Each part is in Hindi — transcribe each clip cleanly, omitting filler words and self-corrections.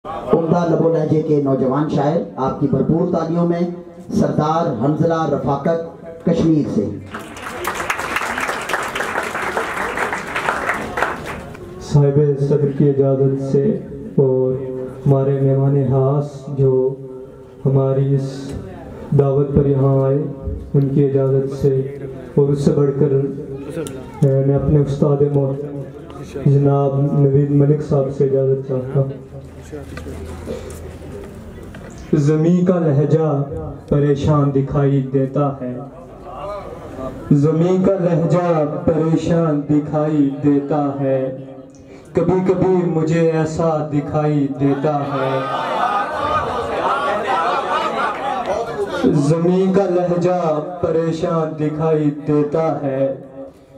उम्दा लबो लहजे के नौजवान शायर आपकी भरपूर तालियों में सरदार हंजला रफाकत कश्मीर से। साहिब सदर की इजाज़त से और हमारे मेहमान खास जो हमारी इस दावत पर यहाँ आए उनकी इजाज़त से और उससे बढ़कर मैं अपने उस्ताद जनाब नवीद मलिक साहब से इजाज़त चाहता हूँ। ज़मीं का लहजा परेशान दिखाई देता है, ज़मीं का लहजा परेशान दिखाई देता है, कभी कभी मुझे ऐसा दिखाई देता है। ज़मीं का लहजा परेशान दिखाई देता है,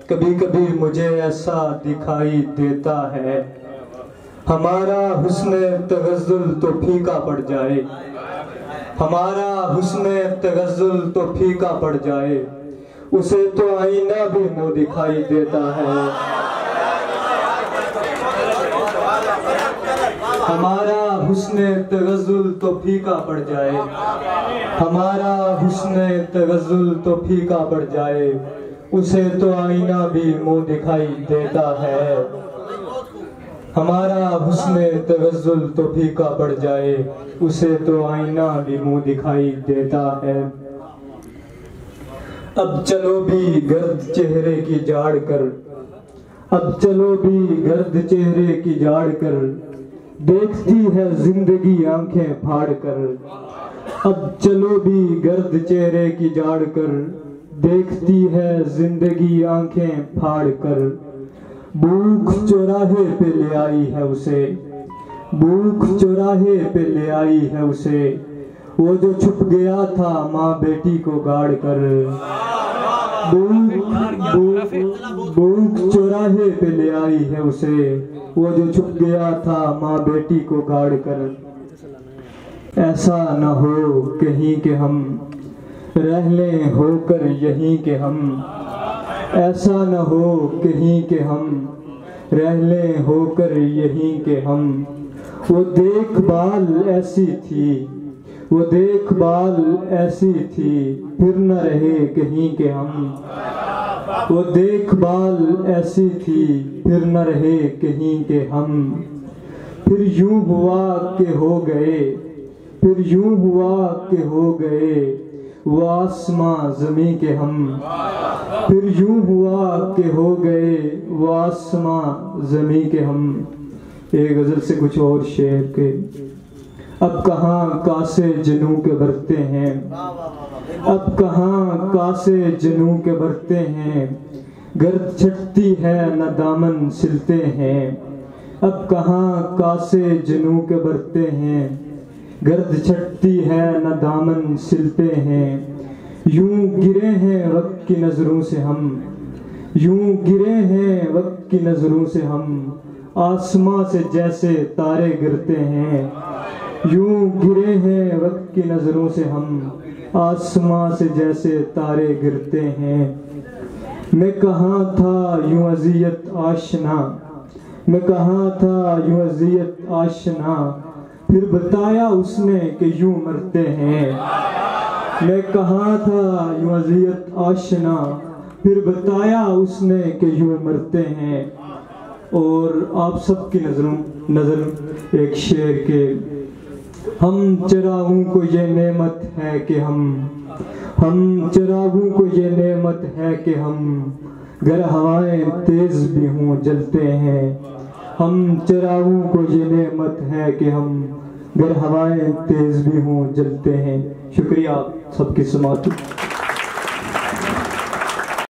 कभी कभी मुझे ऐसा दिखाई देता है। हमारा हुस्न तगज़्ज़ुल तो फीका पड़ जाए, हमारा हुस्न तगज़्ज़ुल तो फीका पड़ जाए, उसे तो आईना भी मुँह दिखाई देता है। हमारा हुस्न तगज़्ज़ुल तो फीका पड़ जाए, हमारा हुस्न तगज़्ज़ुल तो फीका पड़ जाए, उसे तो आईना भी मुँह दिखाई देता है। हमारा हुस्न तगज़्ज़ुल तो फीका पड़ जाए, उसे तो आईना भी मुँह दिखाई देता है। अब चलो भी गर्द चेहरे की झाड़ कर, अब चलो भी गर्द चेहरे की झाड़ कर, देखती है जिंदगी आंखें फाड़ कर। अब चलो भी गर्द चेहरे की झाड़ कर, देखती है जिंदगी आंखें फाड़ कर। भूख चौराहे पे ले आई है उसे, भूख चौराहे पे ले आई है उसे, वो जो छुप गया था माँ बेटी को गाड़ कर। भूख चौराहे पे ले आई है उसे, वो जो छुप गया था माँ बेटी को गाड़ कर। ऐसा न हो कहीं के हम रह लें होकर यहीं के हम, ऐसा न हो कहीं के हम रह लें होकर यहीं के हम। वो देखभाल ऐसी थी, वो देखभाल ऐसी थी, फिर न रहे कहीं के हम। वो देखभाल ऐसी थी, फिर न रहे कहीं के हम। फिर यूं हुआ के हो गए, फिर यूं हुआ के हो गए, वो आसमां ज़मीं के हम। फिर यूं हुआ के हो गए, वो आसमां ज़मीं के हम। एक गज़ल से कुछ और शेर के। अब कहाँ कासे जनू के भरते हैं, अब कहाँ कासे जनू के भरते हैं, गर्द छटती है न दामन सिलते हैं। अब कहाँ कासे जनू के भरते हैं, गर्द छटती है न दामन सिलते हैं। यूं गिरे हैं वक्त की नजरों से हम, यूं गिरे हैं वक्त की नजरों से हम, आसमां से जैसे तारे गिरते हैं। यूं गिरे हैं वक्त की नजरों से हम, आसमां से जैसे तारे गिरते हैं। मैं कहाँ था यूं अज़ियत आशना, मैं कहाँ था यूं अज़ियत आशना, फिर बताया उसने कि यूं मरते हैं। मैं कहाँ था यूं अज़ियत आशना, फिर बताया उसने कि यूं मरते हैं। और आप सबकी नजर एक शेर के। हम चिरागों को ये नेमत है कि हम चिरागों को ये नेमत है कि हम, गर हवाएं तेज भी हों जलते हैं। हम चिरागों को ये नेमत है कि हम, गर हवाएं तेज भी हों जलते हैं। शुक्रिया सबकी समाअत।